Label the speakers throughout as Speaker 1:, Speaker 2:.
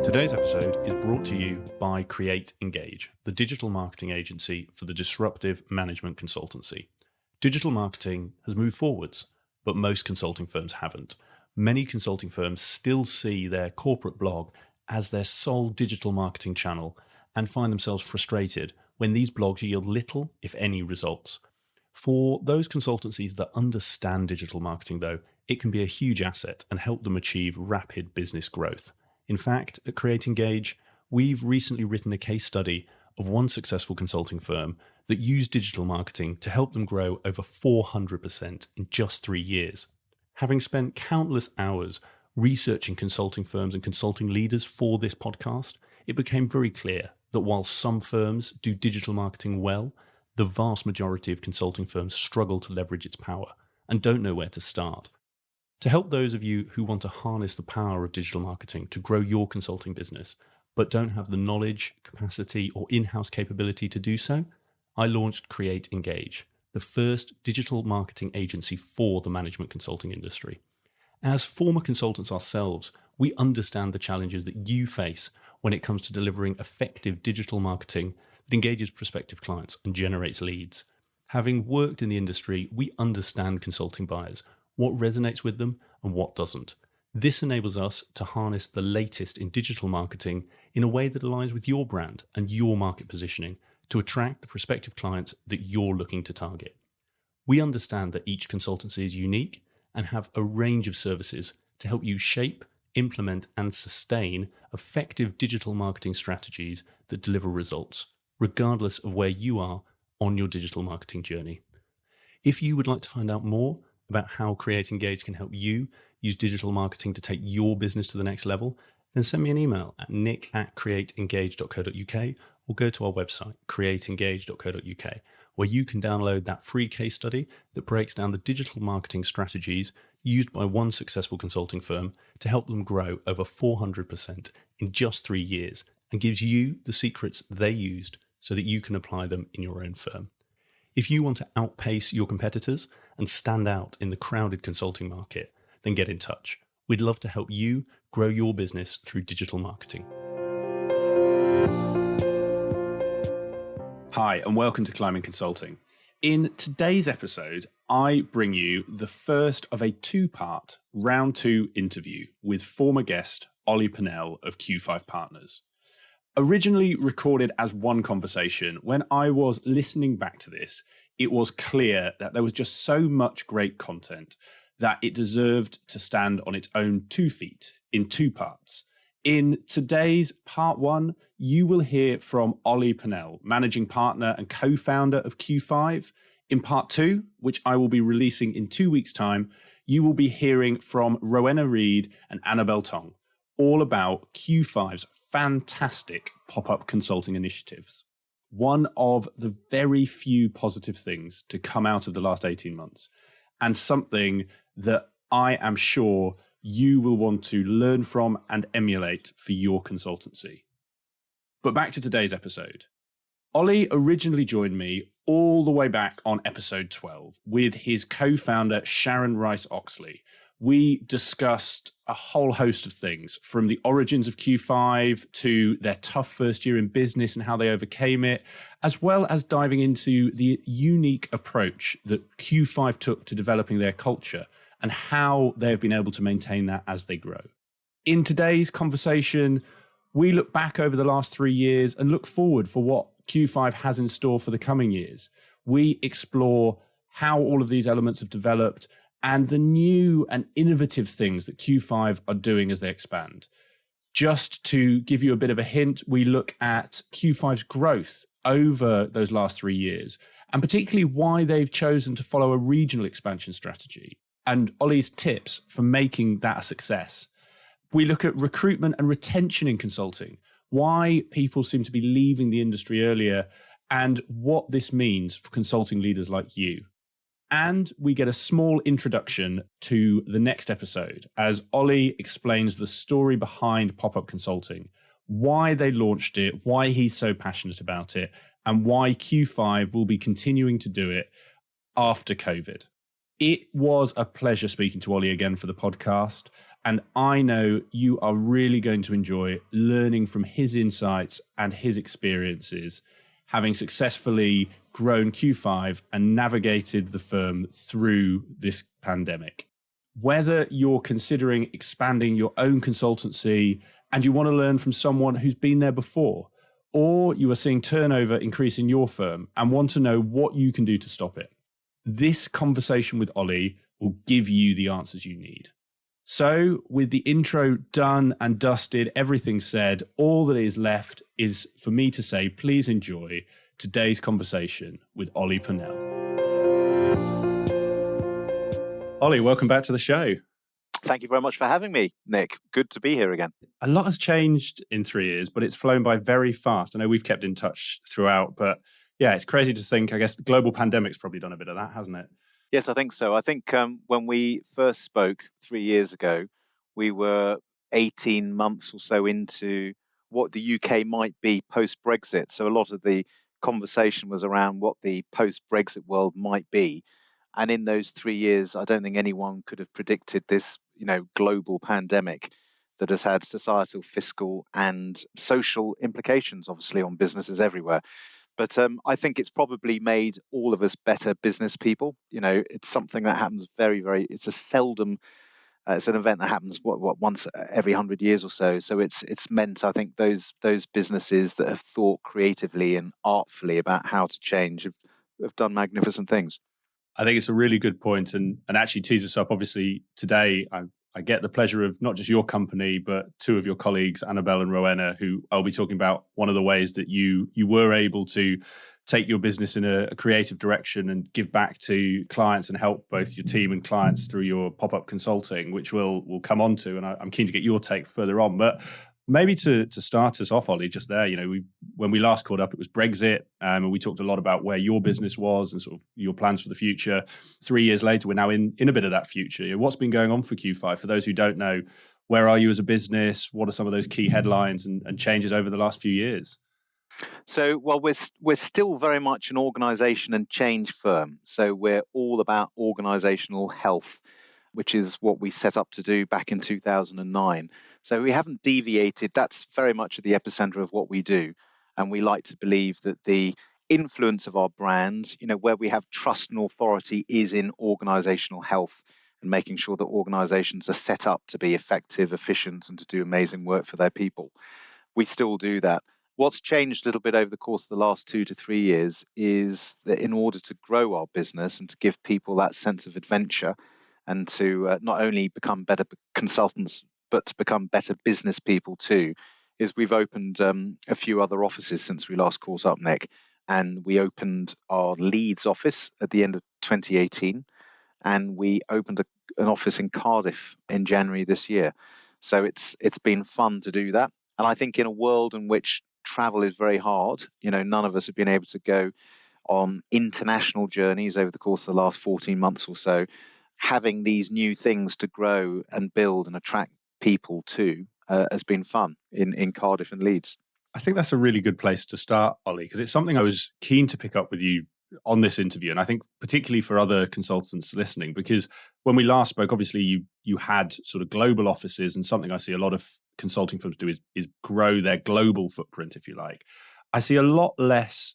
Speaker 1: Today's episode is brought to you by Create Engage, the digital marketing agency for the disruptive management consultancy. Digital marketing has moved forwards, but most consulting firms haven't. Many consulting firms still see their corporate blog as their sole digital marketing channel and find themselves frustrated when these blogs yield little, if any, results. For those consultancies that understand digital marketing, though, it can be a huge asset and help them achieve rapid business growth. In fact, at Create Engage, we've recently written a case study of one successful consulting firm that used digital marketing to help them grow over 400% in just 3 years. Having spent countless hours researching consulting firms and consulting leaders for this podcast, it became very clear that while some firms do digital marketing well, the vast majority of consulting firms struggle to leverage its power and don't know where to start. To help those of you who want to harness the power of digital marketing to grow your consulting business, but don't have the knowledge, capacity, or in-house capability to do so, I launched Create Engage, the first digital marketing agency for the management consulting industry. As former consultants ourselves, we understand the challenges that you face when it comes to delivering effective digital marketing that engages prospective clients and generates leads. Having worked in the industry, we understand consulting buyers, what resonates with them and what doesn't. This enables us to harness the latest in digital marketing in a way that aligns with your brand and your market positioning to attract the prospective clients that you're looking to target. We understand that each consultancy is unique and have a range of services to help you shape, implement, and sustain effective digital marketing strategies that deliver results, regardless of where you are on your digital marketing journey. If you would like to find out more about how Create Engage can help you use digital marketing to take your business to the next level, then send me an email at nick@createengage.co.uk or go to our website, createengage.co.uk, where you can download that free case study that breaks down the digital marketing strategies used by one successful consulting firm to help them grow over 400% in just 3 years and gives you the secrets they used so that you can apply them in your own firm. If you want to outpace your competitors and stand out in the crowded consulting market, then get in touch. We'd love to help you grow your business through digital marketing. Hi, and welcome to Climbing Consulting. In today's episode, I bring you the first of a two-part round 2 interview with former guest Olly Purnell of Q5 Partners. Originally recorded as one conversation, when I was listening back to this, it was clear that there was just so much great content that it deserved to stand on its own 2 feet in 2 parts. In today's part 1, you will hear from Olly Purnell, managing partner and co-founder of Q5. In part 2, which I will be releasing in 2 weeks' time, you will be hearing from Rowenna, Reid and Annabel Tonge, all about Q5's fantastic pop-up consulting initiatives. One of the very few positive things to come out of the last 18 months, and something that I am sure you will want to learn from and emulate for your consultancy. But back to today's episode. Olly originally joined me all the way back on episode 12 with his co-founder Sharon Rice-Oxley. We discussed a whole host of things, from the origins of Q5 to their tough first year in business and how they overcame it, as well as diving into the unique approach that Q5 took to developing their culture and how they've been able to maintain that as they grow. In today's conversation, we look back over the last 3 years and look forward for what Q5 has in store for the coming years. We explore how all of these elements have developed and the new and innovative things that Q5 are doing as they expand. Just to give you a bit of a hint, we look at Q5's growth over those last 3 years, and particularly why they've chosen to follow a regional expansion strategy, and Olly's tips for making that a success. We look at recruitment and retention in consulting, why people seem to be leaving the industry earlier, and what this means for consulting leaders like you. And we get a small introduction to the next episode as Olly explains the story behind pop-up consulting, why they launched it, why he's so passionate about it, and why Q5 will be continuing to do it after COVID. It was a pleasure speaking to Olly again for the podcast. And I know you are really going to enjoy learning from his insights and his experiences, having successfully grown Q5 and navigated the firm through this pandemic. Whether you're considering expanding your own consultancy and you want to learn from someone who's been there before, or you are seeing turnover increase in your firm and want to know what you can do to stop it, this conversation with Olly will give you the answers you need. So, with the intro done and dusted, everything said, all that is left is for me to say, please enjoy today's conversation with Olly Purnell. Olly, welcome back to the show.
Speaker 2: Thank you very much for having me, Nick. Good to be here again.
Speaker 1: A lot has changed in 3 years, but it's flown by very fast. I know we've kept in touch throughout, but yeah, it's crazy to think. I guess the global pandemic's probably done a bit of that, hasn't it?
Speaker 2: Yes, I think so. I think when we first spoke 3 years ago, we were 18 months or so into what the UK might be post-Brexit. So a lot of the conversation was around what the post-Brexit world might be. And in those 3 years, I don't think anyone could have predicted this, global pandemic that has had societal, fiscal, and social implications, obviously, on businesses everywhere. But I think it's probably made all of us better business people. It's something that happens it's an event that happens once every 100 years or so. So it's meant, I think, those businesses that have thought creatively and artfully about how to change have done magnificent things.
Speaker 1: I think it's a really good point and actually tease us up. Obviously, today I get the pleasure of not just your company, but two of your colleagues, Annabel and Rowenna, who I'll be talking about one of the ways that you were able to take your business in a creative direction and give back to clients and help both your team and clients through your pop-up consulting, which we'll come on to. And I'm keen to get your take further on. But maybe to start us off, Olly, just there, when we last caught up, it was Brexit, and we talked a lot about where your business was and sort of your plans for the future. 3 years later, we're now in a bit of that future. What's been going on for Q5? For those who don't know, where are you as a business? What are some of those key headlines and changes over the last few years?
Speaker 2: So, well, we're still very much an organisation and change firm. So we're all about organisational health, which is what we set up to do back in 2009. So we haven't deviated. That's very much at the epicenter of what we do. And we like to believe that the influence of our brand, where we have trust and authority, is in organisational health and making sure that organisations are set up to be effective, efficient, and to do amazing work for their people. We still do that. What's changed a little bit over the course of the last 2 to 3 years is that in order to grow our business and to give people that sense of adventure and to not only become better consultants, but to become better business people too, is we've opened a few other offices since we last caught up, Nick. And we opened our Leeds office at the end of 2018, and we opened an office in Cardiff in January this year. So it's been fun to do that. And I think in a world in which travel is very hard, none of us have been able to go on international journeys over the course of the last 14 months or so. Having these new things to grow and build and attract people to has been fun in Cardiff and Leeds.
Speaker 1: I think that's a really good place to start, Olly, because it's something I was keen to pick up with you on this interview. And I think particularly for other consultants listening, because when we last spoke, obviously you had sort of global offices, and something I see a lot of consulting firms do is grow their global footprint, if you like. I see a lot less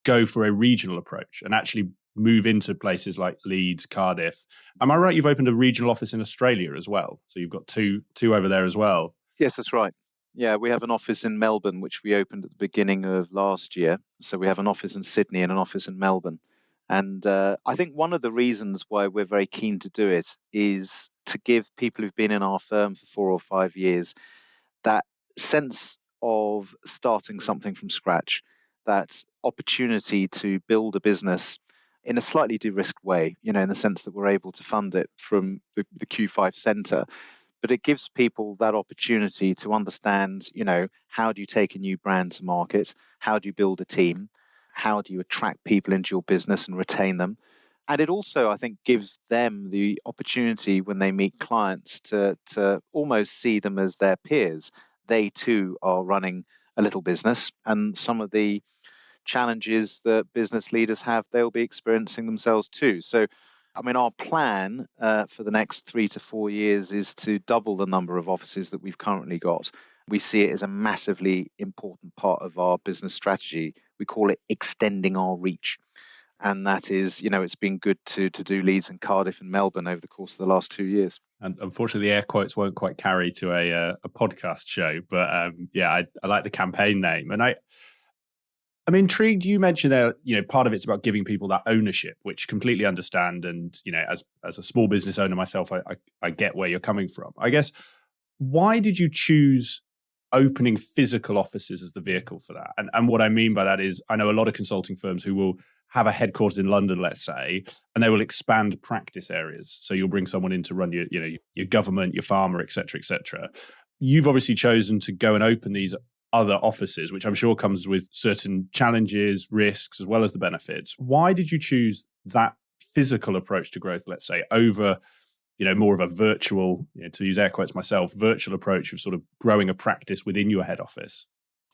Speaker 1: go for a regional approach and actually move into places like Leeds, Cardiff. Am I right? You've opened a regional office in Australia as well. So you've got two over there as well.
Speaker 2: Yes, that's right. Yeah, we have an office in Melbourne, which we opened at the beginning of last year. So we have an office in Sydney and an office in Melbourne. And I think one of the reasons why we're very keen to do it is to give people who've been in our firm for 4 or 5 years that sense of starting something from scratch, that opportunity to build a business in a slightly de-risked way, in the sense that we're able to fund it from the Q5 Centre. But it gives people that opportunity to understand, how do you take a new brand to market? How do you build a team? How do you attract people into your business and retain them? And it also, I think, gives them the opportunity when they meet clients to almost see them as their peers. They too are running a little business, and some of the challenges that business leaders have, they'll be experiencing themselves too. So I mean, our plan for the next 3 to 4 years is to double the number of offices that we've currently got. We see it as a massively important part of our business strategy. We call it extending our reach. And that is, it's been good to do Leeds and Cardiff and Melbourne over the course of the last 2 years.
Speaker 1: And unfortunately, the air quotes won't quite carry to a podcast show. But I like the campaign name. And I'm intrigued. You mentioned there, part of it's about giving people that ownership, which completely understand. And, as a small business owner myself, I get where you're coming from. I guess, why did you choose opening physical offices as the vehicle for that? And what I mean by that is, I know a lot of consulting firms who will have a headquarters in London, let's say, and they will expand practice areas. So you'll bring someone in to run your government, your pharma, et cetera, et cetera. You've obviously chosen to go and open these other offices, which I'm sure comes with certain challenges, risks, as well as the benefits. Why did you choose that physical approach to growth, let's say, over more of a virtual, to use air quotes myself, virtual approach of sort of growing a practice within your head office?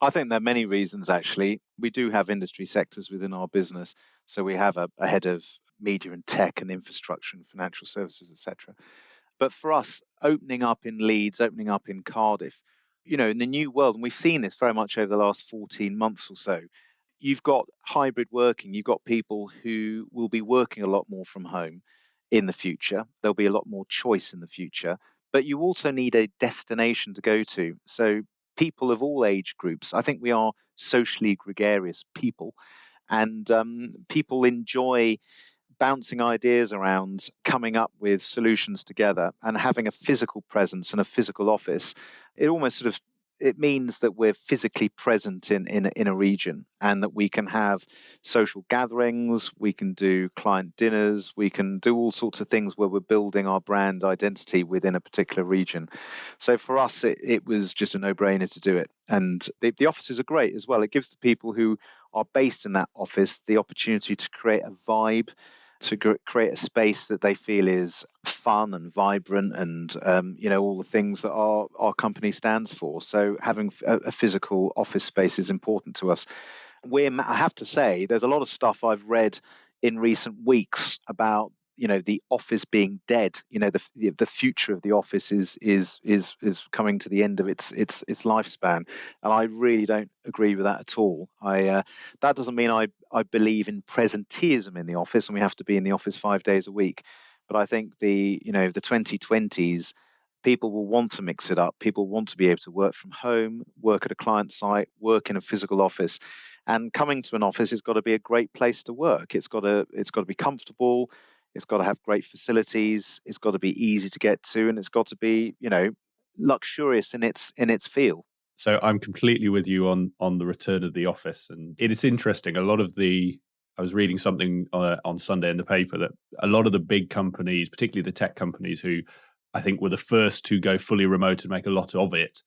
Speaker 2: I think there are many reasons, actually. We do have industry sectors within our business. So we have a head of media and tech and infrastructure and financial services, etc. But for us, opening up in Leeds, opening up in Cardiff, in the new world, and we've seen this very much over the last 14 months or so, you've got hybrid working. You've got people who will be working a lot more from home in the future. There'll be a lot more choice in the future, but you also need a destination to go to. So people of all age groups, I think we are socially gregarious people, and people enjoy bouncing ideas around, coming up with solutions together, and having a physical presence and a physical office. It almost sort of it means that we're physically present in a region, and that we can have social gatherings, we can do client dinners, we can do all sorts of things where we're building our brand identity within a particular region. So for us, it was just a no-brainer to do it. And the offices are great as well. It gives the people who are based in that office the opportunity to create a vibe, to create a space that they feel is fun and vibrant, and all the things that our company stands for. So having a physical office space is important to us. I have to say, there's a lot of stuff I've read in recent weeks about the office being dead. The future of the office is coming to the end of its lifespan, and I really don't agree with that at all. That doesn't mean I believe in presenteeism in the office and we have to be in the office 5 days a week, but I think the 2020s, people will want to mix it up. People want to be able to work from home, work at a client site, work in a physical office. And coming to an office has got to be a great place to work. It's got to be comfortable. It's got to have great facilities. It's got to be easy to get to, and it's got to be, luxurious in its feel.
Speaker 1: So I'm completely with you on the return of the office, and it is interesting. I was reading something on Sunday in the paper that a lot of the big companies, particularly the tech companies, who I think were the first to go fully remote and make a lot of it,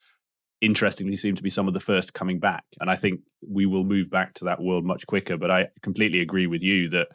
Speaker 1: interestingly seem to be some of the first coming back. And I think we will move back to that world much quicker. But I completely agree with you that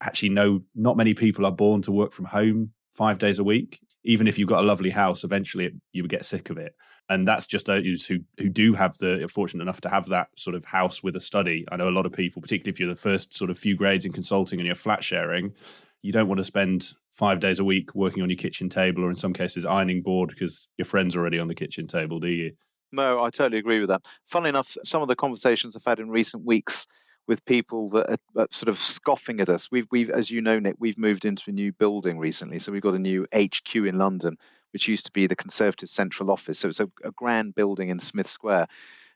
Speaker 1: actually, no, not many people are born to work from home 5 days a week. Even if you've got a lovely house, eventually you would get sick of it. And that's just those who do have are fortunate enough to have that sort of house with a study. I know a lot of people, particularly if you're the first sort of few grades in consulting and you're flat sharing, you don't want to spend 5 days a week working on your kitchen table, or in some cases ironing board because your friend's already on the kitchen table, do you?
Speaker 2: No, I totally agree with that. Funnily enough, some of the conversations I've had in recent weeks with people that are sort of scoffing at us. We've, as you know, Nick, we've moved into a new building recently. So we've got a new HQ in London, which used to be the Conservative Central Office. So it's a grand building in Smith Square.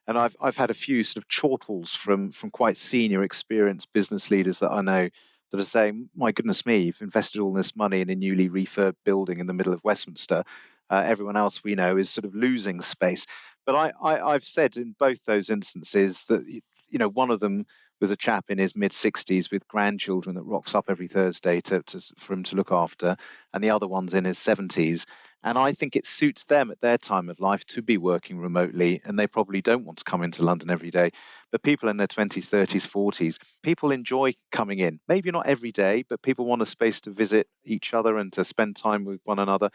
Speaker 2: And I've had a few sort of chortles from quite senior, experienced business leaders that I know that are saying, "My goodness me, you've invested all this money in a newly refurbed building in the middle of Westminster. Everyone else we know is sort of losing space." But I've said in both those instances that one of them was a chap in his mid-60s with grandchildren that rocks up every Thursday for him to look after, and the other one's in his 70s. And I think it suits them at their time of life to be working remotely, and they probably don't want to come into London every day. But people in their 20s, 30s, 40s, people enjoy coming in. Maybe not every day, but people want a space to visit each other and to spend time with one another.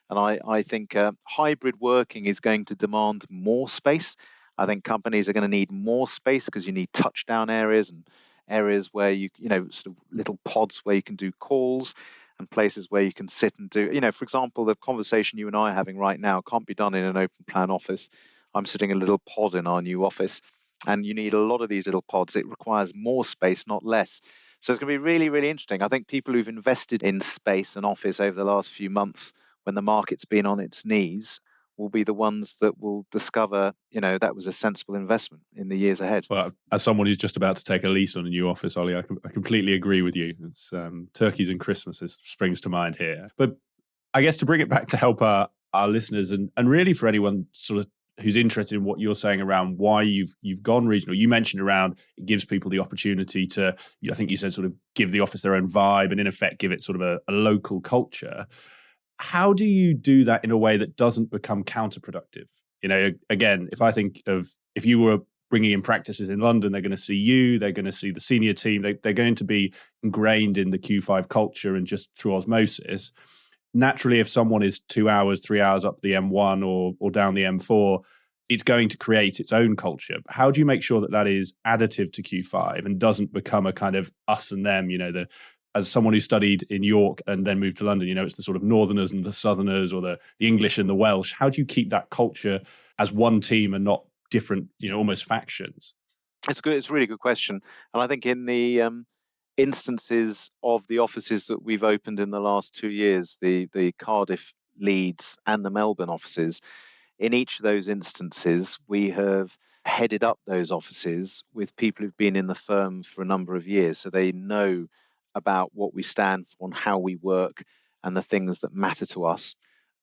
Speaker 2: And I think hybrid working is going to demand more space. I think companies are going to need more space because you need touchdown areas and areas where sort of little pods where you can do calls. and places where you can sit and do, for example, the conversation you and I are having right now can't be done in an open plan office. I'm sitting in a little pod in our new office, and you need a lot of these little pods. It requires more space, not less. So it's going to be really, really interesting. I think people who've invested in space and office over the last few months, when the market's been on its knees, will be the ones that will discover, that was a sensible investment in the years ahead.
Speaker 1: Well, as someone who's just about to take a lease on a new office, Ollie, I completely agree with you. It's turkeys and Christmases springs to mind here. But I guess to bring it back to help our listeners and really for anyone sort of who's interested in what you're saying around why you've gone regional. You mentioned around it gives people the opportunity to, I think you said, sort of give the office their own vibe and in effect give it sort of a local culture. How do you do that in a way that doesn't become counterproductive? Again, if I think of if you were bringing in practices in London, they're going to see you, they're going to see the senior team, they're going to be ingrained in the Q5 culture and just through osmosis. Naturally, if someone is 2 hours, 3 hours up the M1 or down the M4, it's going to create its own culture. But how do you make sure that that is additive to Q5 and doesn't become a kind of us and them? As someone who studied in York and then moved to London, it's the sort of Northerners and the Southerners or the English and the Welsh. How do you keep that culture as one team and not different, almost factions?
Speaker 2: It's good. It's a really good question. And I think in the instances of the offices that we've opened in the last 2 years, the Cardiff, Leeds and the Melbourne offices, in each of those instances, we have headed up those offices with people who've been in the firm for a number of years. So they know about what we stand for and how we work and the things that matter to us.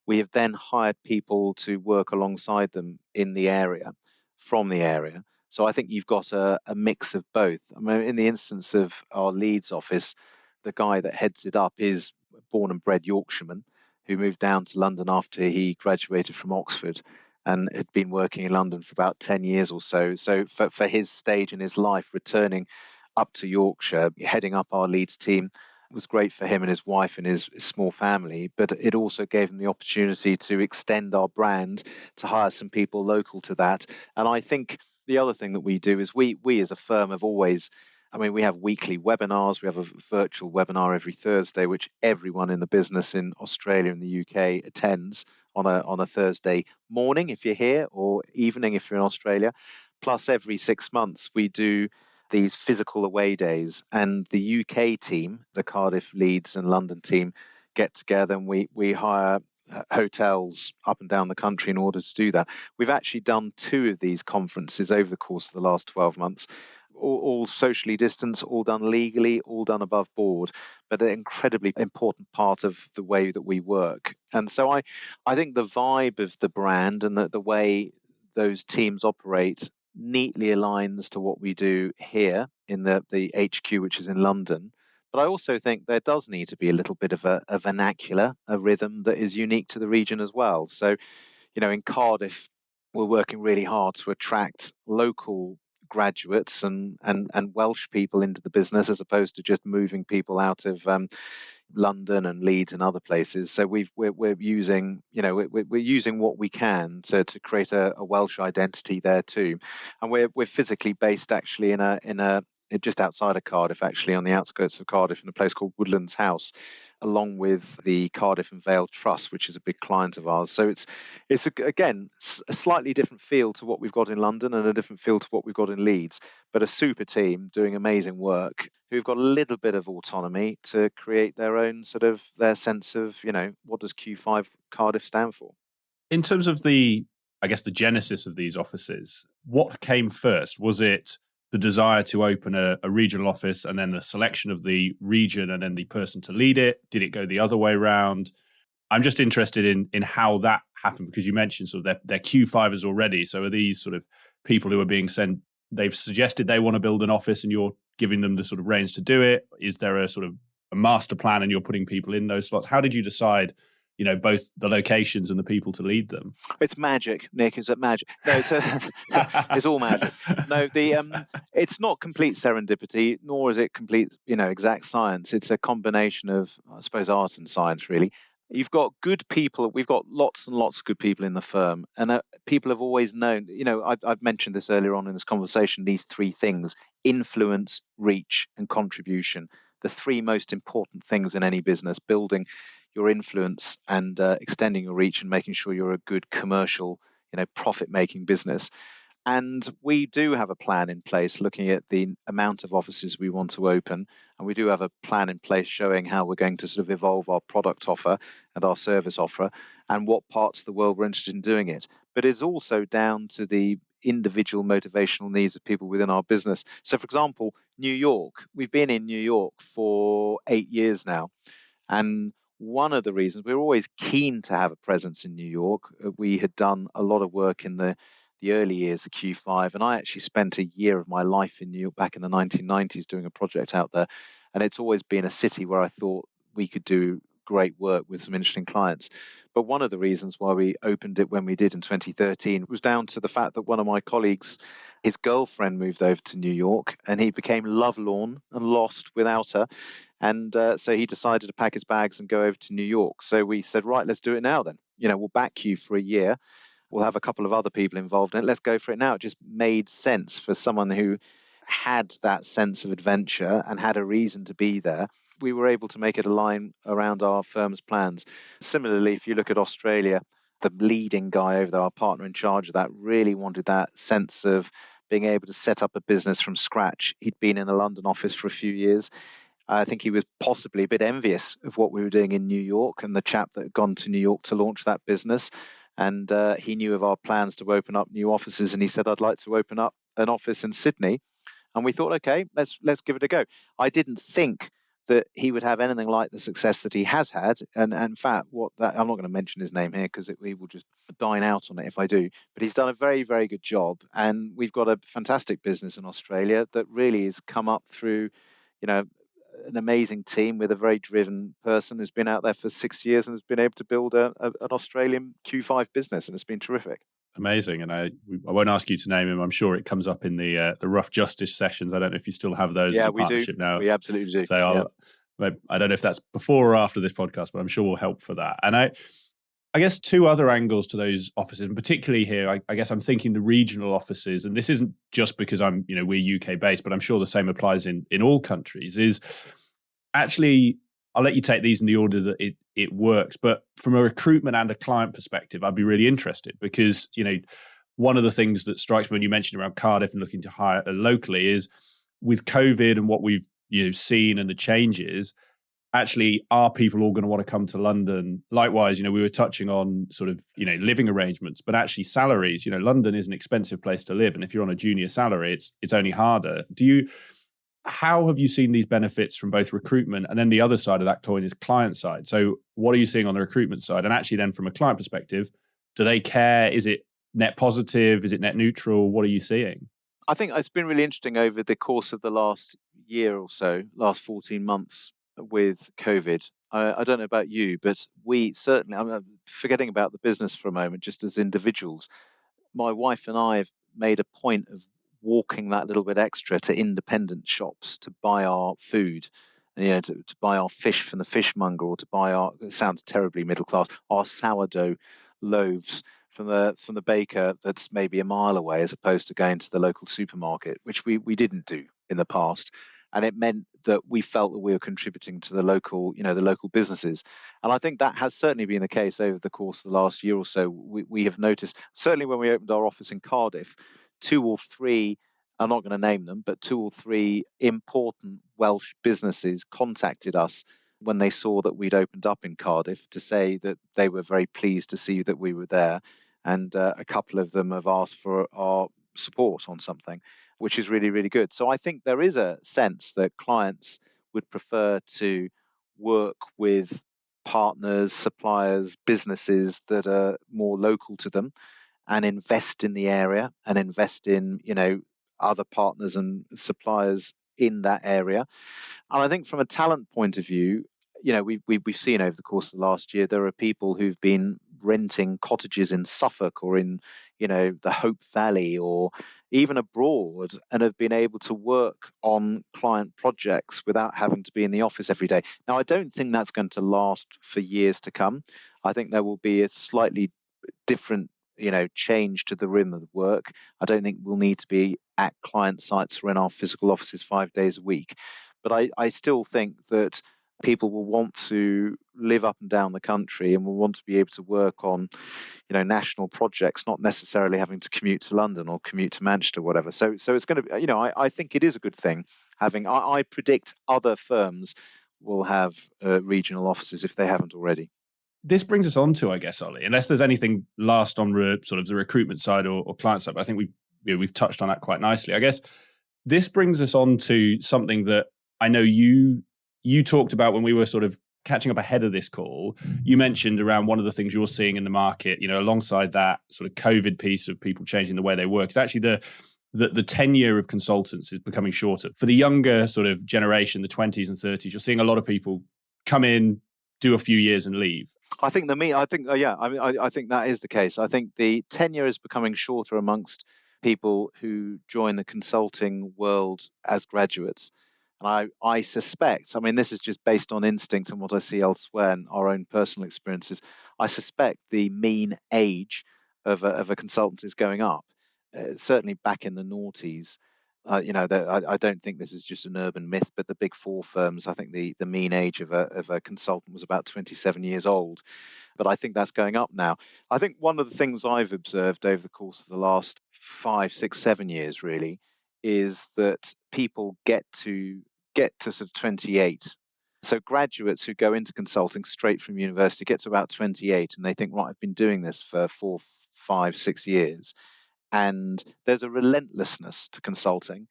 Speaker 2: We have then hired people to work alongside them in the area, from the area. So I think you've got a mix of both. I mean, in the instance of our Leeds office, the guy that heads it up is born and bred Yorkshireman who moved down to London after he graduated from Oxford and had been working in London for about 10 years or so. So for his stage in his life, returning up to Yorkshire, heading up our Leeds team, was great for him and his wife and his small family, but it also gave him the opportunity to extend our brand, to hire some people local to that. And I think the other thing that we do is we as a firm have always, we have weekly webinars. We have a virtual webinar every Thursday, which everyone in the business in Australia and the UK attends on a Thursday morning if you're here, or evening if you're in Australia. Plus, every 6 months, we do these physical away days, and the UK team, the Cardiff, Leeds and London team, get together and we hire hotels up and down the country in order to do that. We've actually done 2 of these conferences over the course of the last 12 months, all socially distanced, all done legally, all done above board, but an incredibly important part of the way that we work. And so I think the vibe of the brand and the way those teams operate neatly aligns to what we do here in the HQ, which is in London. But I also think there does need to be a little bit of a vernacular, a rhythm that is unique to the region as well. So, in Cardiff, we're working really hard to attract local graduates and Welsh people into the business, as opposed to just moving people out of London and Leeds and other places. So we're using we're using what we can to create a Welsh identity there too, and we're physically based actually in a just outside of Cardiff, actually on the outskirts of Cardiff, in a place called Woodlands House, along with the Cardiff and Vale Trust, which is a big client of ours. So it's again a slightly different feel to what we've got in London and a different feel to what we've got in Leeds, but a super team doing amazing work who've got a little bit of autonomy to create their own sort of their sense of, what does Q5 Cardiff stand for?
Speaker 1: In terms of the genesis of these offices, what came first? Was it the desire to open a regional office and then the selection of the region and then the person to lead it? Did it go the other way around? I'm just interested in how that happened, because you mentioned sort of they're Q5ers already. So are these sort of people who are being sent, they've suggested they want to build an office and you're giving them the sort of reins to do it? Is there a sort of a master plan and you're putting people in those slots? How did you decide, both the locations and the people to lead them?
Speaker 2: It's magic, Nick. Is it magic? No, it's all magic. No, it's not complete serendipity, nor is it complete, exact science. It's a combination of, I suppose, art and science, really. You've got good people. We've got lots and lots of good people in the firm, and people have always known. I've mentioned this earlier on in this conversation. These 3 things: influence, reach, and contribution. the three most important things in any business: building your influence and extending your reach and making sure you're a good commercial, profit-making business. And we do have a plan in place looking at the amount of offices we want to open. And we do have a plan in place showing how we're going to sort of evolve our product offer and our service offer and what parts of the world we're interested in doing it. But it's also down to the individual motivational needs of people within our business. So, for example, New York, we've been in New York for 8 years now. And one of the reasons we were always keen to have a presence in New York, we had done a lot of work in the early years of Q5, and I actually spent a year of my life in New York back in the 1990s doing a project out there. And it's always been a city where I thought we could do great work with some interesting clients. But one of the reasons why we opened it when we did in 2013 was down to the fact that one of my colleagues, his girlfriend, moved over to New York, and he became lovelorn and lost without her. And so he decided to pack his bags and go over to New York. So we said, right, let's do it now then. We'll back you for a year. We'll have a couple of other people involved in it. Let's go for it now. It just made sense for someone who had that sense of adventure and had a reason to be there. We were able to make it align around our firm's plans. Similarly, if you look at Australia, the leading guy over there, our partner in charge of that, really wanted that sense of being able to set up a business from scratch. He'd been in the London office for a few years. I think he was possibly a bit envious of what we were doing in New York and the chap that had gone to New York to launch that business. And he knew of our plans to open up new offices, and he said, I'd like to open up an office in Sydney. And we thought, okay, let's give it a go. I didn't think that he would have anything like the success that he has had. And in fact, I'm not going to mention his name here because he will just dine out on it if I do. But he's done a very, very good job. And we've got a fantastic business in Australia that really has come up through, an amazing team with a very driven person who's been out there for 6 years and has been able to build an Australian Q5 business, and it's been terrific.
Speaker 1: Amazing. And I won't ask you to name him. I'm sure it comes up in the rough justice sessions. I don't know if you still have those as a partnership now.
Speaker 2: We absolutely do.
Speaker 1: So I don't know if that's before or after this podcast, but I'm sure we'll help for that. And I guess two other angles to those offices, and particularly here, I guess I'm thinking the regional offices, and this isn't just because we're UK based, but I'm sure the same applies in all countries, is actually, I'll let you take these in the order that it works. But from a recruitment and a client perspective, I'd be really interested because, one of the things that strikes me when you mentioned around Cardiff and looking to hire locally is with COVID and what we've seen and the changes, actually, are people all going to want to come to London? Likewise, we were touching on sort of, living arrangements, but actually salaries, London is an expensive place to live. And if you're on a junior salary, it's only harder. How have you seen these benefits from both recruitment and then the other side of that coin is client side? So what are you seeing on the recruitment side? And actually then from a client perspective, do they care? Is it net positive? Is it net neutral? What are you seeing?
Speaker 2: I think it's been really interesting over the course of the last year or so, last 14 months with COVID. I don't know about you, but we certainly, I'm forgetting about the business for a moment, just as individuals, my wife and I have made a point of walking that little bit extra to independent shops to buy our food, to buy our fish from the fishmonger, or to buy it sounds terribly middle class, our sourdough loaves from the baker that's maybe a mile away, as opposed to going to the local supermarket, which we didn't do in the past. And it meant that we felt that we were contributing to the local businesses. And I think that has certainly been the case over the course of the last year or so. We have noticed, certainly when we opened our office in Cardiff, 2 or 3, I'm not going to name them, but 2 or 3 important Welsh businesses contacted us when they saw that we'd opened up in Cardiff to say that they were very pleased to see that we were there. And a couple of them have asked for our support on something, which is really, really good. So I think there is a sense that clients would prefer to work with partners, suppliers, businesses that are more local to them and invest in the area and invest in, other partners and suppliers in that area. And I think from a talent point of view, we've seen over the course of the last year, there are people who've been renting cottages in Suffolk or in, the Hope Valley or even abroad and have been able to work on client projects without having to be in the office every day. Now, I don't think that's going to last for years to come. I think there will be a slightly different, change to the rhythm of work. I don't think we'll need to be at client sites or in our physical offices 5 days a week. But I still think that people will want to live up and down the country and will want to be able to work on, national projects, not necessarily having to commute to London or commute to Manchester, whatever. So it's going to be, I think it is a good thing having. I predict other firms will have regional offices if they haven't already.
Speaker 1: This brings us on to, I guess, Ollie, unless there's anything last on sort of the recruitment side or client side, but I think we've touched on that quite nicely. I guess this brings us on to something that I know you talked about when we were sort of catching up ahead of this call. You mentioned around one of the things you're seeing in the market, alongside that sort of COVID piece of people changing the way they work, is actually the tenure of consultants is becoming shorter. For the younger sort of generation, the 20s and 30s, you're seeing a lot of people come in, do a few years and leave.
Speaker 2: I think I think that is the case. I think the tenure is becoming shorter amongst people who join the consulting world as graduates. And I suspect, this is just based on instinct and what I see elsewhere and our own personal experiences, I suspect the mean age of a consultant is going up. Certainly back in the noughties, I don't think this is just an urban myth, but the big four firms, I think the mean age of a consultant was about 27 years old. But I think that's going up now. I think one of the things I've observed over the course of the last 5, 6, 7 years really is that people get to sort of 28. So graduates who go into consulting straight from university get to about 28 and they think, right, I've been doing this for 4, 5, 6 years. And there's a relentlessness to consulting.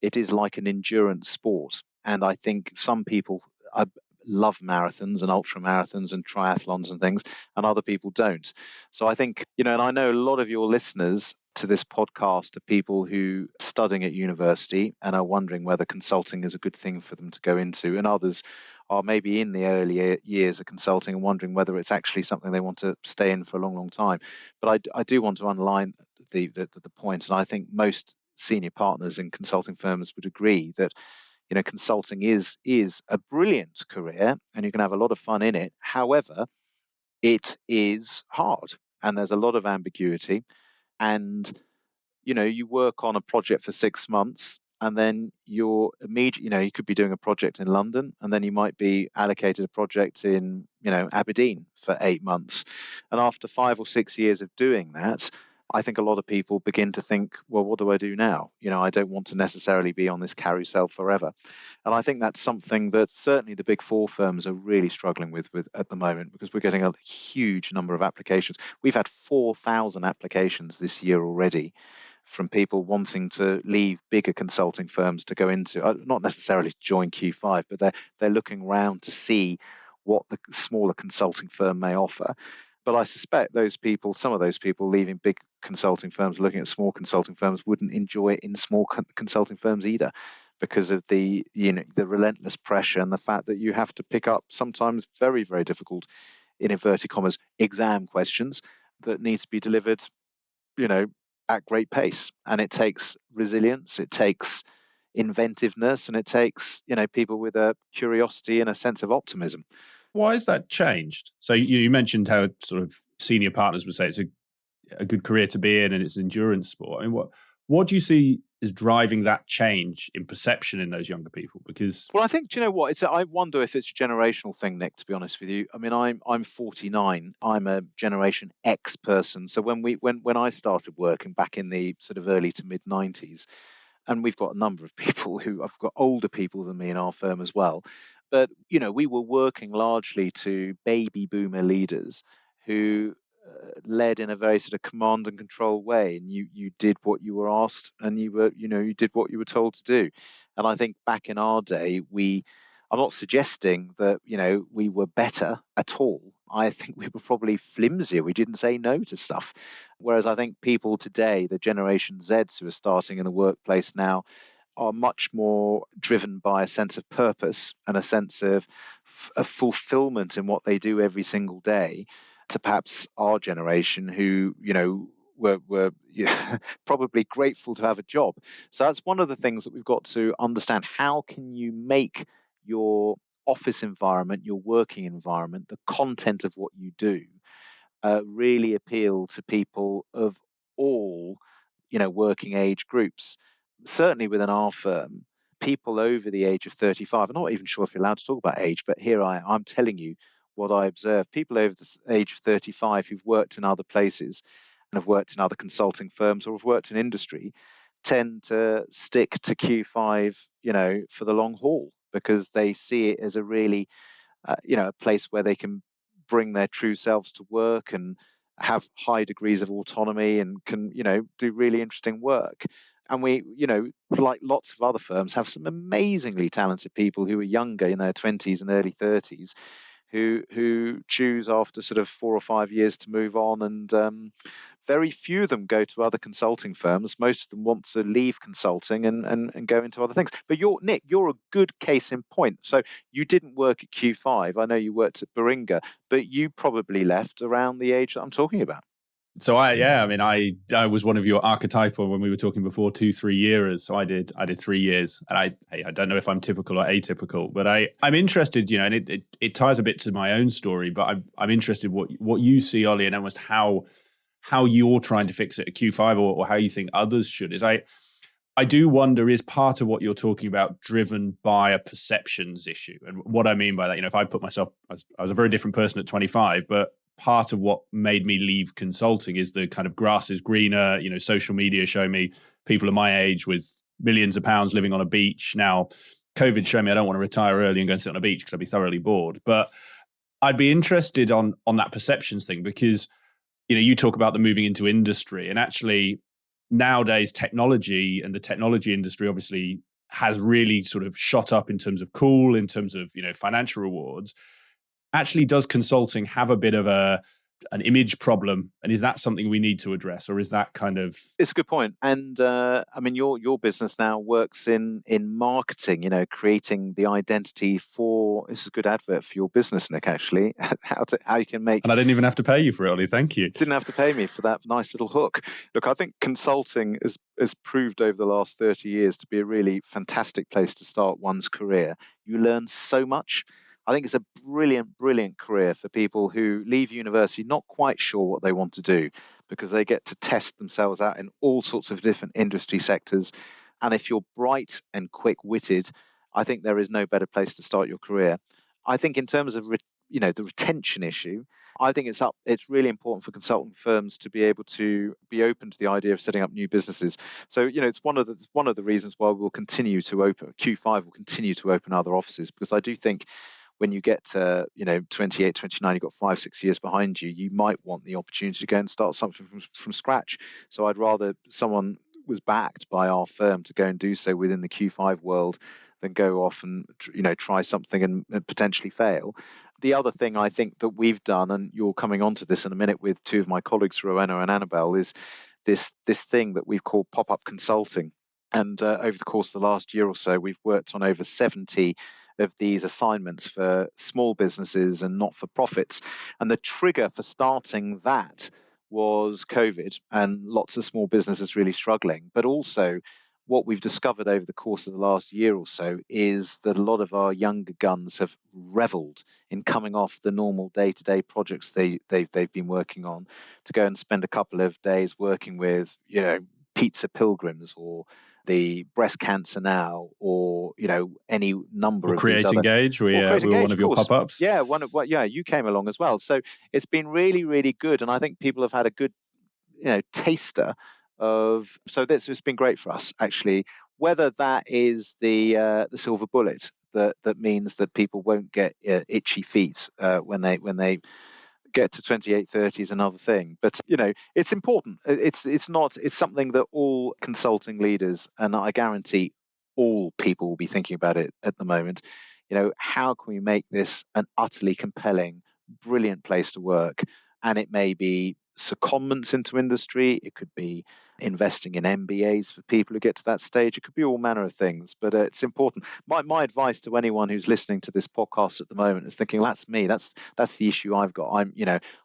Speaker 2: It is like an endurance sport. And I think some people love marathons and ultra marathons and triathlons and things, and other people don't. So I think, and I know a lot of your listeners to this podcast are people who are studying at university and are wondering whether consulting is a good thing for them to go into, and others are maybe in the early years of consulting and wondering whether it's actually something they want to stay in for a long, long time. But I do want to underline the point, and I think most senior partners in consulting firms would agree that consulting is a brilliant career and you can have a lot of fun in it. However, it is hard and there's a lot of ambiguity, and you work on a project for 6 months and then you're immediately, you could be doing a project in London and then you might be allocated a project in, Aberdeen for 8 months. And after 5 or 6 years of doing that, I think a lot of people begin to think, well, what do I do now? I don't want to necessarily be on this carousel forever. And I think that's something that certainly the big four firms are really struggling with at the moment, because we're getting a huge number of applications. We've had 4,000 applications this year already from people wanting to leave bigger consulting firms to go into, not necessarily to join Q5, but they're looking around to see what the smaller consulting firm may offer. But I suspect some of those people leaving big consulting firms, looking at small consulting firms, wouldn't enjoy it in small consulting firms either, because of the relentless pressure and the fact that you have to pick up sometimes very, very difficult, in inverted commas, exam questions that need to be delivered, at great pace. And it takes resilience, it takes inventiveness, and it takes, people with a curiosity and a sense of optimism.
Speaker 1: Why has that changed? So you mentioned how sort of senior partners would say it's a good career to be in and it's an endurance sport. I mean, what do you see is driving that change in perception in those younger people? Because,
Speaker 2: well, I think, do you know what? I wonder if it's a generational thing, Nick, to be honest with you. I mean, I'm 49. I'm a Generation X person. So when I started working back in the sort of early to mid 90s, and we've got a number of people I've got older people than me in our firm as well. But, we were working largely to baby boomer leaders who led in a very sort of command and control way, and you did what you were asked, and you did what you were told to do. And I think back in our day, I'm not suggesting that we were better at all. I think we were probably flimsier. We didn't say no to stuff. Whereas I think people today, the Generation Zs who are starting in the workplace now, are much more driven by a sense of purpose and a sense of fulfillment in what they do every single day, to perhaps our generation who, were probably grateful to have a job. So that's one of the things that we've got to understand. How can you make your office environment, your working environment, the content of what you do, really appeal to people of all, working age groups? Certainly within our firm, people over the age of 35, I'm not even sure if you're allowed to talk about age, but here I'm telling you what I observe. People over the age of 35 who've worked in other places and have worked in other consulting firms or have worked in industry tend to stick to Q5, for the long haul, because they see it as a really, a place where they can bring their true selves to work and have high degrees of autonomy and can, do really interesting work. And we, like lots of other firms, have some amazingly talented people who are younger, in their 20s and early 30s, who choose after sort of 4 or 5 years to move on, and very few of them go to other consulting firms. Most of them want to leave consulting and go into other things. But Nick, you're a good case in point. So you didn't work at Q5. I know you worked at Beringa, but you probably left around the age that I'm talking about.
Speaker 1: So I was one of your archetypal when we were talking before, 2-3 years. So I did 3 years, and I don't know if I'm typical or atypical, but I'm interested, and it ties a bit to my own story. But I'm interested what you see, Olly, and almost how you're trying to fix it at Q5, or how you think others should. I do wonder, is part of what you're talking about driven by a perceptions issue? And what I mean by that, if I put myself, I was a very different person at 25, but part of what made me leave consulting is the kind of grass is greener. Social media show me people of my age with millions of pounds living on a beach. Now, COVID showed me I don't want to retire early and go and sit on a beach because I'd be thoroughly bored. But I'd be interested on that perceptions thing, because you talk about the moving into industry, and actually nowadays technology and the technology industry obviously has really sort of shot up in terms of in terms of financial rewards. Actually, does consulting have a bit of an image problem, and is that something we need to address, or is that kind of?
Speaker 2: It's a good point. And your business now works in marketing, creating the identity for. This is a good advert for your business, Nick, actually. how you can make.
Speaker 1: And I didn't even have to pay you for it, Olly. Thank you.
Speaker 2: Didn't have to pay me for that nice little hook. Look, I think consulting has proved over the last 30 years to be a really fantastic place to start one's career. You learn so much. I think it's a brilliant, brilliant career for people who leave university not quite sure what they want to do, because they get to test themselves out in all sorts of different industry sectors. And if you're bright and quick-witted, I think there is no better place to start your career. I think in terms of the retention issue, I think it's really important for consulting firms to be able to be open to the idea of setting up new businesses. So, it's one of the reasons why we'll continue to open Q5 will continue to open other offices, because I do think when you get to 28, 29, you've got 5-6 years behind you, you might want the opportunity to go and start something from scratch. So I'd rather someone was backed by our firm to go and do so within the Q5 world than go off and try something and potentially fail. The other thing I think that we've done, and you're coming onto this in a minute with two of my colleagues, Rowenna and Annabel, is this thing that we've called pop-up consulting. And over the course of the last year or so, we've worked on over 70 of these assignments for small businesses and not-for-profits. And the trigger for starting that was COVID and lots of small businesses really struggling. But also, what we've discovered over the course of the last year or so is that a lot of our younger guns have reveled in coming off the normal day-to-day projects they've been working on to go and spend a couple of days working with, pizza pilgrims or the breast cancer now, or any number of
Speaker 1: Create
Speaker 2: these other.
Speaker 1: Engage. We were one of your pop-ups.
Speaker 2: Yeah, you came along as well. So it's been really, really good, and I think people have had a good, taster of. So this has been great for us, actually. Whether that is the silver bullet that means that people won't get itchy feet when they get to 28, 30 is another thing. But, it's important. It's something that all consulting leaders, and I guarantee all people will be thinking about it at the moment. How can we make this an utterly compelling, brilliant place to work? And it may be secondments into industry. It could be investing in MBAs for people who get to that stage. It could be all manner of things, but it's important. My advice to anyone who's listening to this podcast at the moment is thinking, that's me. That's the issue I've got.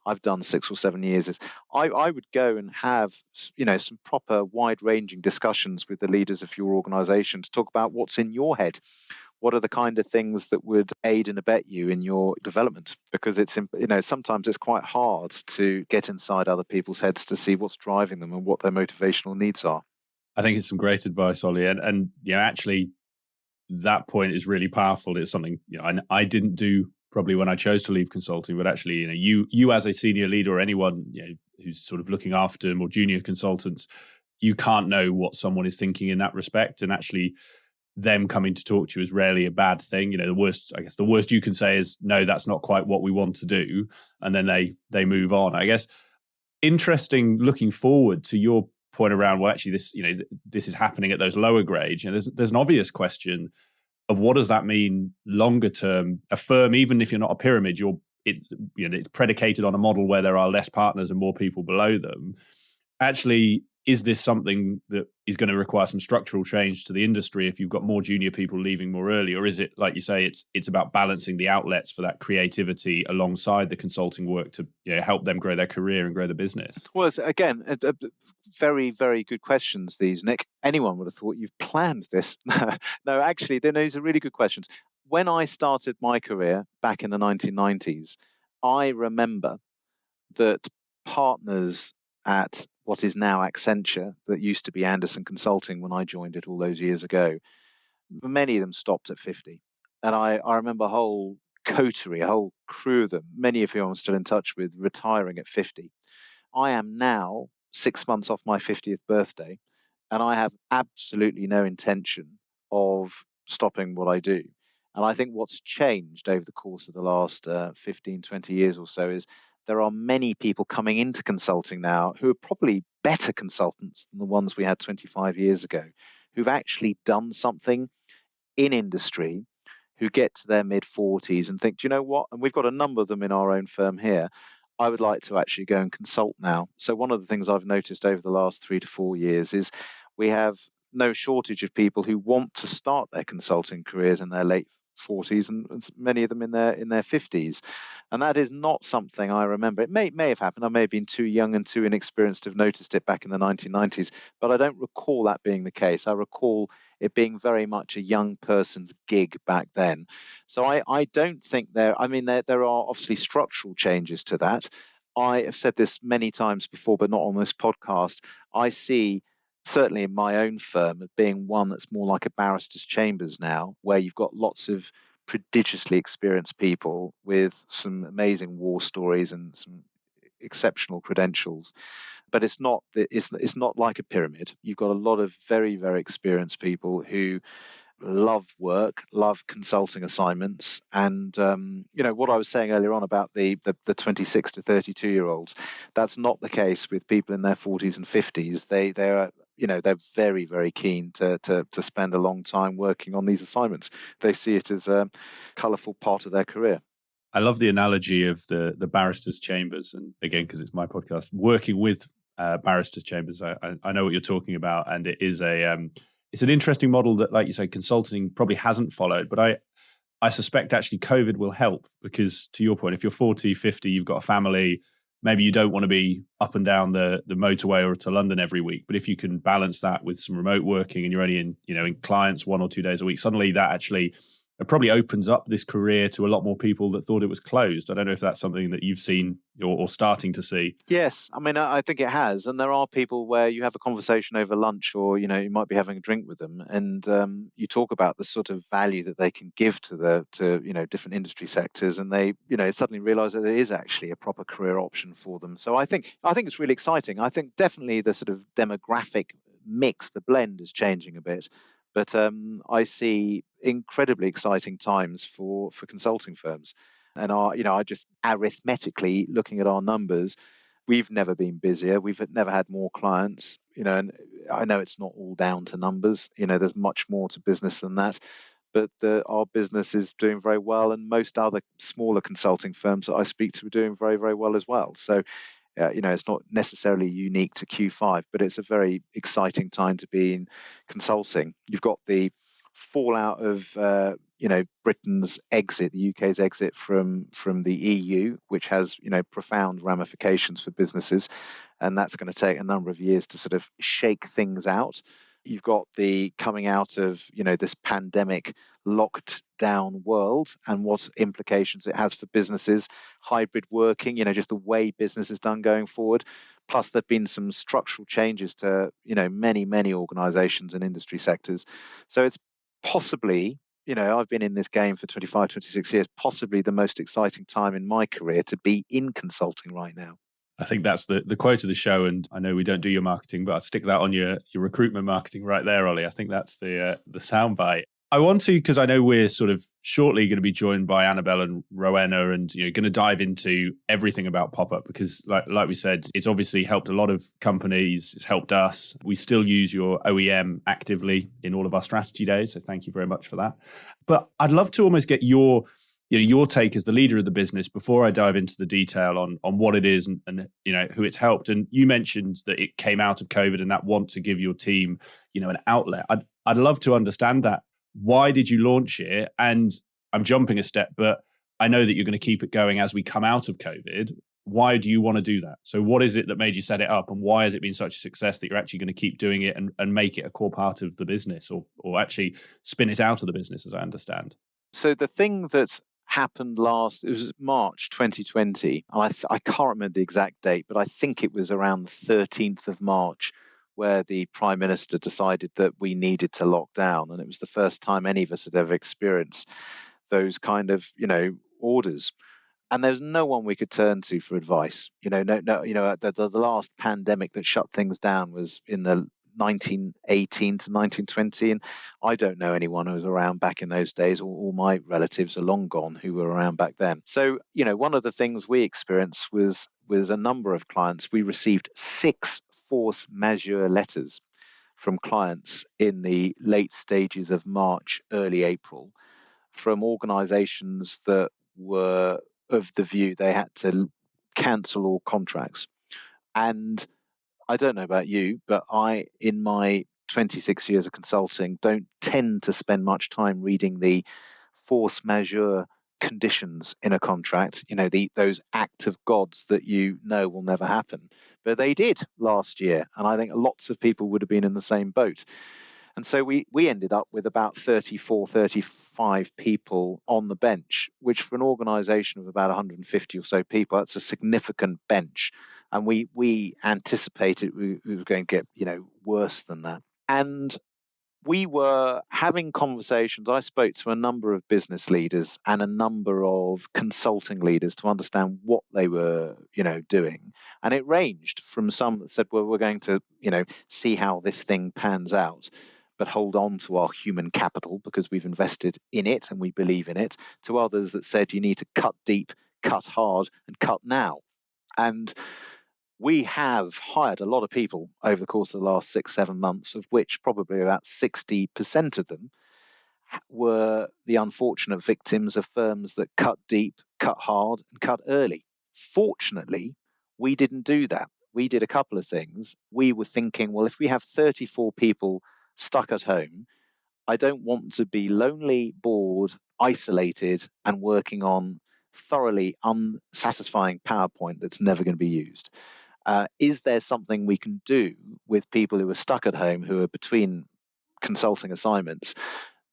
Speaker 2: I've done 6 or 7 years. I would go and have, some proper wide-ranging discussions with the leaders of your organization to talk about what's in your head. What are the kind of things that would aid and abet you in your development? Because it's, sometimes it's quite hard to get inside other people's heads to see what's driving them and what their motivational needs are.
Speaker 1: I think it's some great advice, Olly. And actually, that point is really powerful. It's something I didn't do probably when I chose to leave consulting, but actually, you as a senior leader or anyone who's sort of looking after more junior consultants, you can't know what someone is thinking in that respect, and actually them coming to talk to you is rarely a bad thing. The worst you can say is, no, that's not quite what we want to do, and then they move on. I guess interesting looking forward to your point around, well, actually this is happening at those lower grades. There's an obvious question of what does that mean longer term? A firm, even if you're not a pyramid, it's predicated on a model where there are less partners and more people below them. Actually, is this something that is going to require some structural change to the industry if you've got more junior people leaving more early? Or is it, like you say, it's about balancing the outlets for that creativity alongside the consulting work to help them grow their career and grow the business?
Speaker 2: Well, again, very, very good questions, these, Nick. Anyone would have thought you've planned this. No, actually, these are really good questions. When I started my career back in the 1990s, I remember that partners at what is now Accenture, that used to be Anderson Consulting when I joined it all those years ago, many of them stopped at 50. And I remember a whole coterie, a whole crew of them, many of whom I'm still in touch with, retiring at 50. I am now 6 months off my 50th birthday, and I have absolutely no intention of stopping what I do. And I think what's changed over the course of the last 15, 20 years or so is there are many people coming into consulting now who are probably better consultants than the ones we had 25 years ago, who've actually done something in industry, who get to their mid-40s and think, do you know what? And we've got a number of them in our own firm here. I would like to actually go and consult now. So one of the things I've noticed over the last 3 to 4 years is we have no shortage of people who want to start their consulting careers in their late 40s and many of them in their 50s. And that is not something I remember. It may have happened. I may have been too young and too inexperienced to have noticed it back in the 1990s, but I don't recall that being the case. I recall it being very much a young person's gig back then. So I don't think there are obviously structural changes to that. I have said this many times before, but not on this podcast. I see, certainly in my own firm, of being one that's more like a barrister's chambers now, where you've got lots of prodigiously experienced people with some amazing war stories and some exceptional credentials. But it's not like a pyramid. You've got a lot of very, very experienced people who love work, love consulting assignments, and what I was saying earlier on about the 26 to 32-year-olds, that's not the case with people in their 40s and 50s. They're very, very keen to spend a long time working on these assignments. They see it as a colourful part of their career.
Speaker 1: I love the analogy of the barristers' chambers, and again, because it's my podcast, working with barristers' chambers. I know what you're talking about, and it is it's an interesting model that, like you say, consulting probably hasn't followed. But I suspect actually COVID will help, because to your point, if you're 40, 50, you've got a family, maybe you don't want to be up and down the motorway or to London every week. But if you can balance that with some remote working and you're only in clients 1 or 2 days a week, suddenly that actually it probably opens up this career to a lot more people that thought it was closed. I don't know if that's something that you've seen or starting to see.
Speaker 2: Yes, I think it has. And there are people where you have a conversation over lunch, or, you might be having a drink with them, and you talk about the sort of value that they can give to different industry sectors, and they, suddenly realize that there is actually a proper career option for them. So I think it's really exciting. I think definitely the sort of demographic mix, the blend, is changing a bit. But I see incredibly exciting times for consulting firms. And I just arithmetically looking at our numbers, we've never been busier. We've never had more clients, and I know it's not all down to numbers. There's much more to business than that. But our business is doing very well, and most other smaller consulting firms that I speak to are doing very, very well as well. So, it's not necessarily unique to Q5, but it's a very exciting time to be in consulting. You've got the fallout of Britain's exit, the UK's exit from the EU, which has profound ramifications for businesses, and that's going to take a number of years to sort of shake things out. You've got the coming out of this pandemic locked down world and what implications it has for businesses, hybrid working, just the way business is done going forward. Plus, there've been some structural changes to many organizations and industry sectors. So it's possibly, I've been in this game for 25, 26 years, possibly the most exciting time in my career to be in consulting right now.
Speaker 1: I think that's the quote of the show, and I know we don't do your marketing, but I'd stick that on your recruitment marketing right there, Olly. I think that's the soundbite. I want to, because I know we're sort of shortly going to be joined by Annabel and Rowenna, and going to dive into everything about pop-up, because like we said, it's obviously helped a lot of companies. It's helped us. We still use your OEM actively in all of our strategy days, so thank you very much for that. But I'd love to almost get your take as the leader of the business before I dive into the detail on what it is and who it's helped. And you mentioned that it came out of COVID and that want to give your team an outlet. I'd love to understand that. Why did you launch it? And I'm jumping a step, but I know that you're going to keep it going as we come out of COVID. Why do you want to do that? So what is it that made you set it up, and why has it been such a success that you're actually going to keep doing it and make it a core part of the business, or actually spin it out of the business, as I understand?
Speaker 2: So the thing that happened it was March 2020. I can't remember the exact date, but I think it was around the 13th of March where the Prime Minister decided that we needed to lock down. And it was the first time any of us had ever experienced those kind of, orders. And there's no one we could turn to for advice. The last pandemic that shut things down was in the 1918 to 1920, and I don't know anyone who was around back in those days. All my relatives are long gone who were around back then. So, one of the things we experienced was a number of clients. We received 6 force majeure letters from clients in the late stages of March, early April, from organizations that were of the view they had to cancel all contracts. And I don't know about you, but I, in my 26 years of consulting, don't tend to spend much time reading the force majeure conditions in a contract, those act of gods that will never happen. But they did last year, and I think lots of people would have been in the same boat. And so we ended up with about 34, 35 people on the bench, which for an organization of about 150 or so people, that's a significant bench. And we anticipated we were going to get, worse than that. And we were having conversations. I spoke to a number of business leaders and a number of consulting leaders to understand what they were, doing. And it ranged from some that said, well, we're going to, see how this thing pans out, but hold on to our human capital because we've invested in it and we believe in it, to others that said you need to cut deep, cut hard, and cut now. And we have hired a lot of people over the course of the last 6-7 months, of which probably about 60% of them were the unfortunate victims of firms that cut deep, cut hard, and cut early. Fortunately, we didn't do that. We did a couple of things. We were thinking, well, if we have 34 people stuck at home, I don't want to be lonely, bored, isolated, and working on thoroughly unsatisfying PowerPoint that's never going to be used. Is there something we can do with people who are stuck at home, who are between consulting assignments,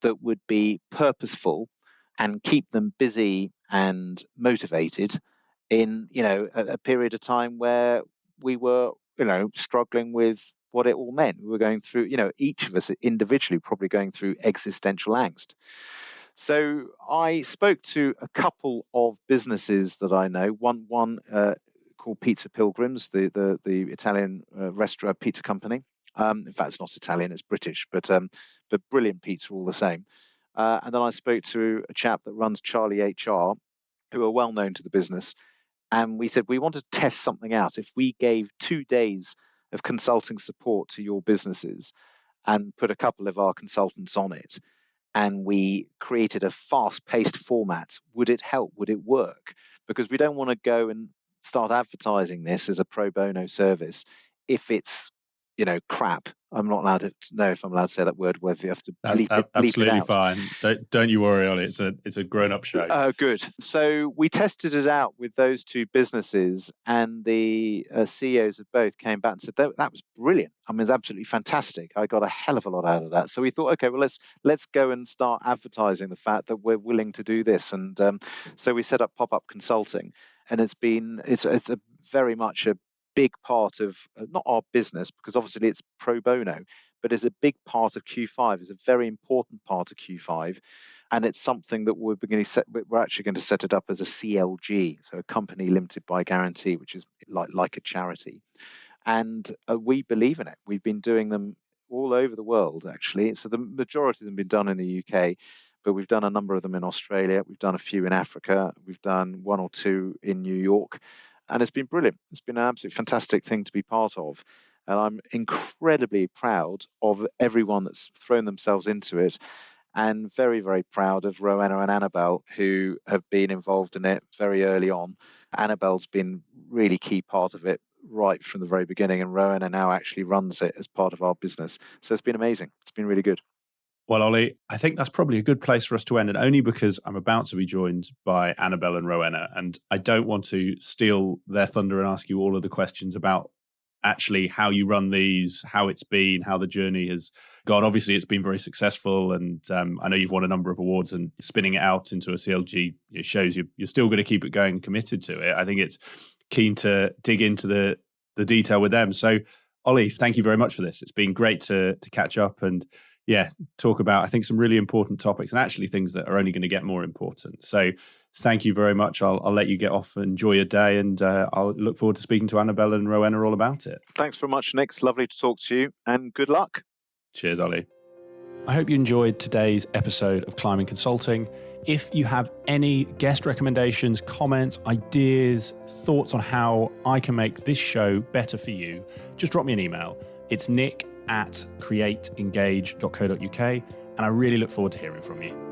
Speaker 2: that would be purposeful and keep them busy and motivated in, a period of time where we were, struggling with what it all meant. We were going through, each of us individually probably going through existential angst. So I spoke to a couple of businesses that I know. One called Pizza Pilgrims, the Italian restaurant pizza company. In fact, it's not Italian; it's British, but brilliant pizza all the same. And then I spoke to a chap that runs Charlie HR, who are well known to the business, and we said we want to test something out. If we gave 2 days of consulting support to your businesses and put a couple of our consultants on it, and we created a fast-paced format, would it help? Would it work? Because we don't want to go and start advertising this as a pro bono service if it's, crap. I'm not allowed to know if I'm allowed to say that word, whether you have to bleep it
Speaker 1: absolutely
Speaker 2: out.
Speaker 1: Fine. Don't you worry, Olly. It's a grown-up show.
Speaker 2: Good. So we tested it out with those 2 businesses, and the CEOs of both came back and said that was brilliant. I mean, it's absolutely fantastic. I got a hell of a lot out of that. So we thought, okay, well, let's go and start advertising the fact that we're willing to do this. And so we set up Pop-Up Consulting, and it's a very much a big part of not our business, because obviously it's pro bono, but is a big part of Q5, is a very important part of Q5. And it's something that we're actually going to set it up as a CLG, so a company limited by guarantee, which is like a charity. And we believe in it. We've been doing them all over the world, actually. So the majority of them have been done in the UK, but we've done a number of them in Australia. We've done a few in Africa. We've done 1 or 2 in New York. And it's been brilliant. It's been an absolutely fantastic thing to be part of. And I'm incredibly proud of everyone that's thrown themselves into it, and very, very proud of Rowenna and Annabel, who have been involved in it very early on. Annabel's been really key part of it right from the very beginning, and Rowenna now actually runs it as part of our business. So it's been amazing. It's been really good.
Speaker 1: Well, Olly, I think that's probably a good place for us to end, and only because I'm about to be joined by Annabel and Rowenna, and I don't want to steal their thunder and ask you all of the questions about actually how you run these, how it's been, how the journey has gone. Obviously, it's been very successful, and I know you've won a number of awards, and spinning it out into a CLG, it shows you're still going to keep it going and committed to it. I think it's keen to dig into the detail with them. So, Olly, thank you very much for this. It's been great to catch up and talk about, I think, some really important topics, and actually things that are only going to get more important. So thank you very much. I'll let you get off and enjoy your day, and I'll look forward to speaking to Annabel and Rowenna all about it.
Speaker 2: Thanks very much, Nick. It's lovely to talk to you, and good luck.
Speaker 1: Cheers, Olly. I hope you enjoyed today's episode of Climbing Consulting. If you have any guest recommendations, comments, ideas, thoughts on how I can make this show better for you, just drop me an email. It's nick@createengage.co.uk, and I really look forward to hearing from you.